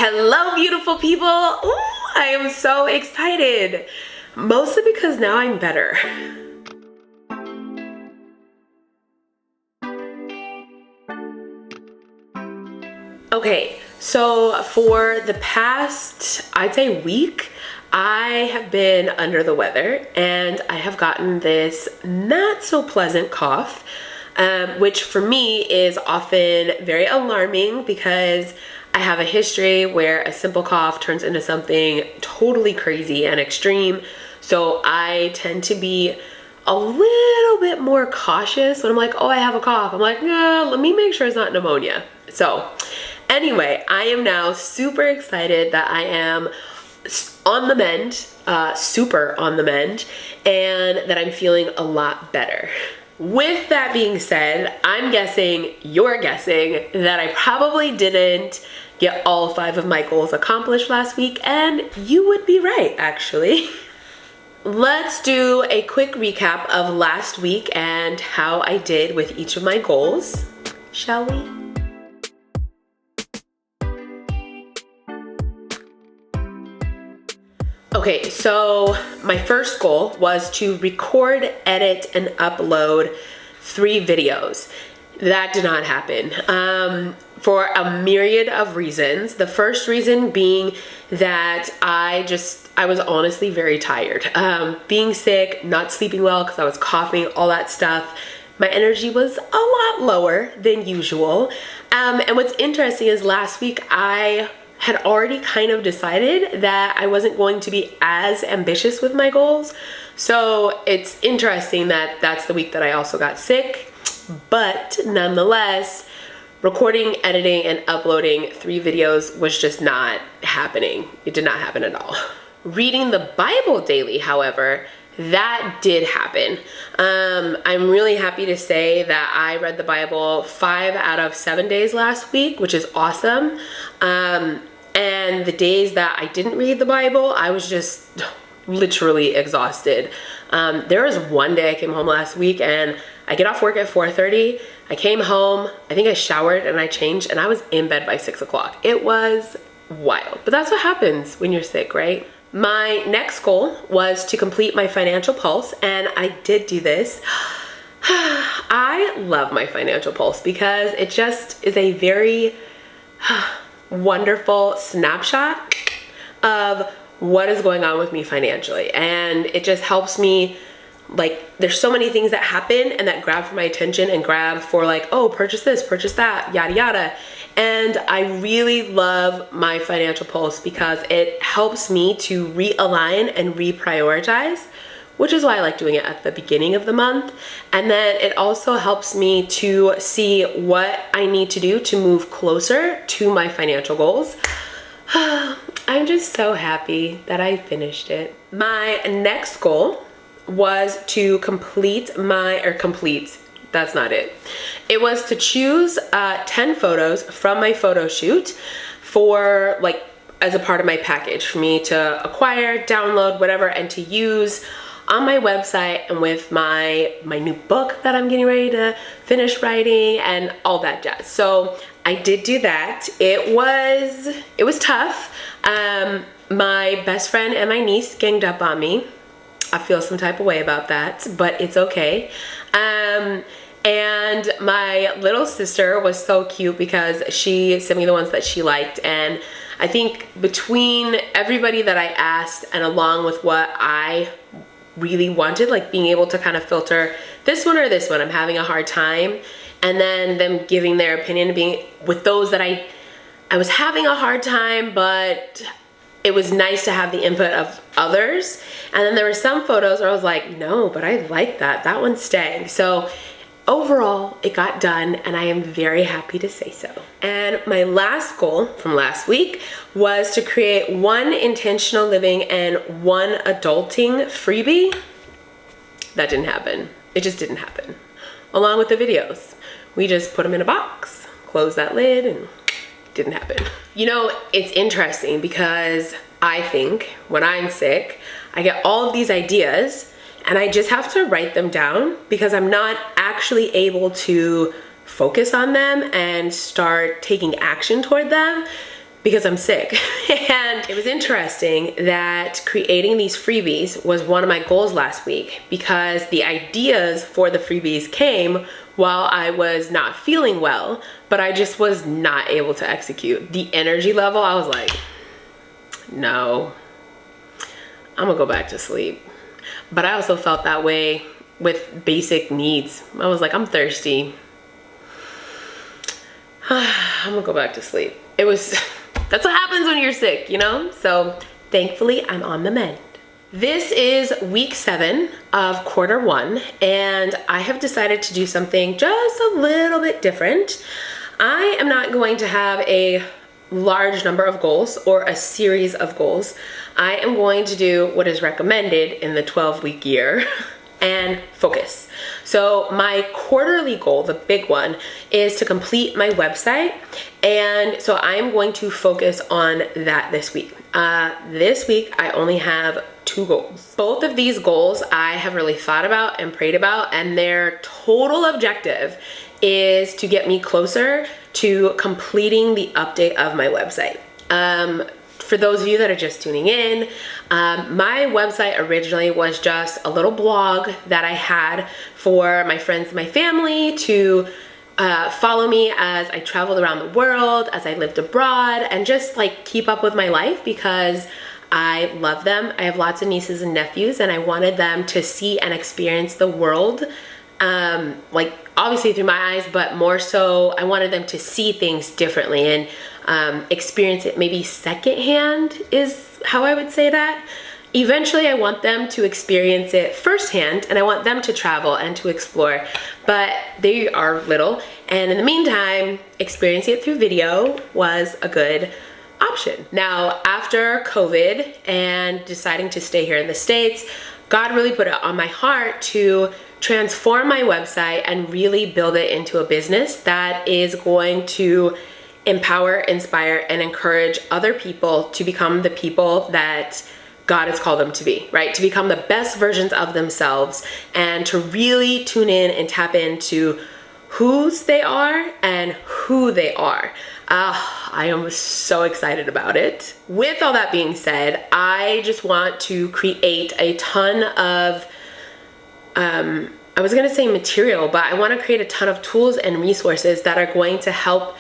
Hello, beautiful people. Ooh, I am so excited. Mostly because now I'm better. Okay, so for the past, I'd say week, I have been under the weather and I have gotten this not so pleasant cough, which for me is often very alarming because I have a history where a simple cough turns into something totally crazy and extreme. So I tend to be a little bit more cautious when I'm like, oh, I have a cough. I'm like, nah, let me make sure it's not pneumonia. So anyway, I am now super excited that I am on the mend, super on the mend, and that I'm feeling a lot better. With that being said, I'm guessing, you're guessing, that I probably didn't get all 5 of my goals accomplished last week, and you would be right, actually. Let's do a quick recap of last week and how I did with each of my goals, shall we? Okay, so my first goal was to record, edit, and upload 3 videos. That did not happen for a myriad of reasons. The first reason being that I was honestly very tired. Being sick, not sleeping well because I was coughing, all that stuff. My energy was a lot lower than usual. And what's interesting is last week I had already kind of decided that I wasn't going to be as ambitious with my goals. So it's interesting that that's the week that I also got sick, but nonetheless, recording, editing, and uploading 3 videos was just not happening. It did not happen at all. Reading the Bible daily, however, that did happen. I'm really happy to say that I read the Bible 5 out of 7 days last week, which is awesome. And the days that I didn't read the Bible, I was just literally exhausted. There was one day I came home last week and I get off work at 4:30. I came home, I think I showered and I changed, and I was in bed by 6 o'clock. It was wild, but that's what happens when you're sick, right? My next goal was to complete my financial pulse, and I did do this. I love my financial pulse because it just is a very wonderful snapshot of what is going on with me financially. And it just helps me, like, there's so many things that happen and that grab for my attention and grab for like, oh, purchase this, purchase that, yada, yada. And I really love my financial pulse because it helps me to realign and reprioritize, which is why I like doing it at the beginning of the month. And then it also helps me to see what I need to do to move closer to my financial goals. I'm just so happy that I finished it. My next goal was to that's not it. It was to choose 10 photos from my photo shoot for, like, as a part of my package for me to acquire, download, whatever, and to use on my website and with my new book that I'm getting ready to finish writing and all that jazz. So I did do that. It was tough. My best friend and my niece ganged up on me. I feel some type of way about that, but it's okay. And my little sister was so cute because she sent me the ones that she liked, and I think between everybody that I asked and along with what I really wanted, like being able to kind of filter this one or this one, I'm having a hard time, and then them giving their opinion, being with those that I was having a hard time, but it was nice to have the input of others. And then there were some photos where I was like, no, but I like that one's staying. So overall, it got done, and I am very happy to say so. And my last goal from last week was to create 1 intentional living and 1 adulting freebie. That didn't happen. It just didn't happen. Along with the videos. We just put them in a box, close that lid, and it didn't happen. You know, it's interesting because I think when I'm sick, I get all of these ideas and I just have to write them down because I'm not actually able to focus on them and start taking action toward them because I'm sick. And it was interesting that creating these freebies was one of my goals last week, because the ideas for the freebies came while I was not feeling well, but I just was not able to execute. The energy level, I was like, no, I'm gonna go back to sleep. But I also felt that way with basic needs. I was like, I'm thirsty. I'm gonna go back to sleep. That's what happens when you're sick, you know? So thankfully I'm on the mend. This is week 7 of quarter 1, and I have decided to do something just a little bit different. I am not going to have a large number of goals or a series of goals. I am going to do what is recommended in the 12-week year and focus. So my quarterly goal, the big one, is to complete my website. And so I'm going to focus on that this week. This week, I only have 2 goals. Both of these goals I have really thought about and prayed about, and their total objective is to get me closer to completing the update of my website. For those of you that are just tuning in, my website originally was just a little blog that I had for my friends and my family to follow me as I traveled around the world, as I lived abroad, and just like keep up with my life, because I love them. I have lots of nieces and nephews, and I wanted them to see and experience the world, like obviously through my eyes, but more so I wanted them to see things differently and experience it maybe secondhand is how I would say that. Eventually I want them to experience it firsthand, and I want them to travel and to explore, but they are little, and in the meantime, experiencing it through video was a good option. Now, after COVID and deciding to stay here in the States, God really put it on my heart to transform my website and really build it into a business that is going to empower, inspire, and encourage other people to become the people that God has called them to be, right? To become the best versions of themselves, and to really tune in and tap into whose they are and who they are. I am so excited about it. With all that being said, I just want to create a ton of, I was gonna say material, but I wanna create a ton of tools and resources that are going to help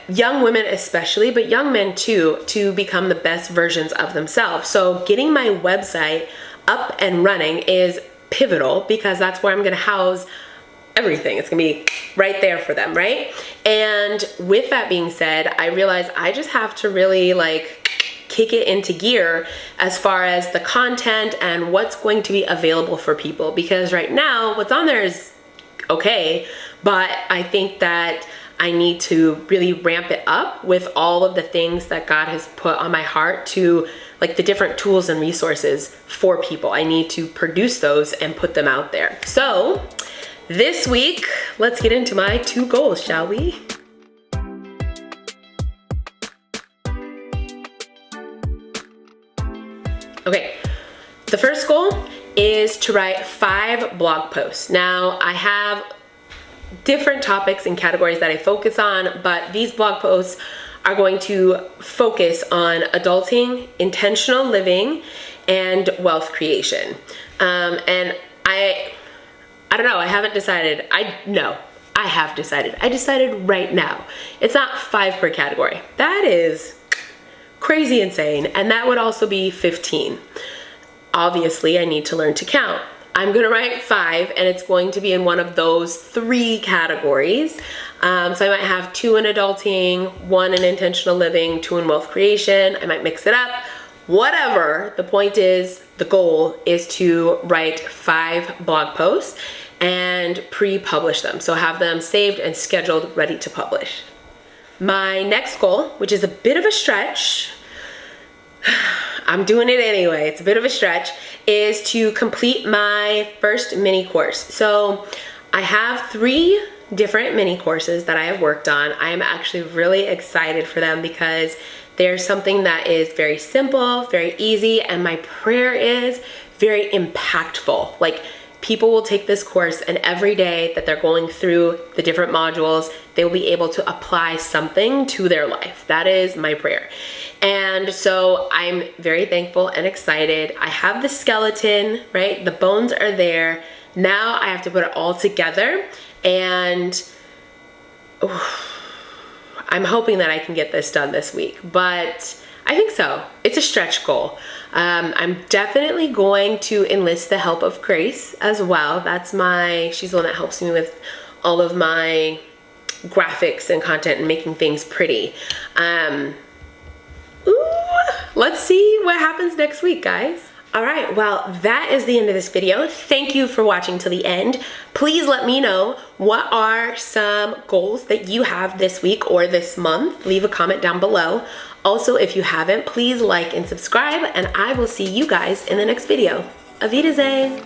young women especially, but young men too, to become the best versions of themselves. So getting my website up and running is pivotal, because that's where I'm gonna house everything. It's gonna be right there for them, right? And with that being said, I realized I just have to really like kick it into gear as far as the content and what's going to be available for people, because right now what's on there is okay, but I think that I need to really ramp it up with all of the things that God has put on my heart, to like the different tools and resources for people. I need to produce those and put them out there. So this week, let's get into my 2 goals, shall we? Okay, the first goal is to write 5 blog posts. Now, I have different topics and categories that I focus on, but these blog posts are going to focus on adulting, intentional living, and wealth creation. And I don't know, I haven't decided. I have decided. I decided right now. It's not 5 per category. That is crazy insane, and that would also be 15. Obviously, I need to learn to count. I'm gonna write 5, and it's going to be in one of those 3 categories. So I might have 2 in adulting, 1 in intentional living, 2 in wealth creation. I might mix it up, whatever. The point is, the goal is to write 5 blog posts and pre-publish them. So have them saved and scheduled, ready to publish. My next goal, which is a bit of a stretch, I'm doing it anyway, it's a bit of a stretch, is to complete my first mini course. So I have 3 different mini courses that I have worked on. I am actually really excited for them, because there's something that is very simple, very easy, and my prayer is very impactful. Like, people will take this course and every day that they're going through the different modules, they will be able to apply something to their life. That is my prayer. And so I'm very thankful and excited. I have the skeleton, right? The bones are there. Now I have to put it all together, and I'm hoping that I can get this done this week, but I think so. It's a stretch goal. I'm definitely going to enlist the help of Grace as well. She's the one that helps me with all of my graphics and content and making things pretty. Let's see what happens next week, guys. All right, well, that is the end of this video. Thank you for watching till the end. Please let me know what are some goals that you have this week or this month. Leave a comment down below. Also, if you haven't, please like and subscribe, and I will see you guys in the next video. Auf Wiedersehen.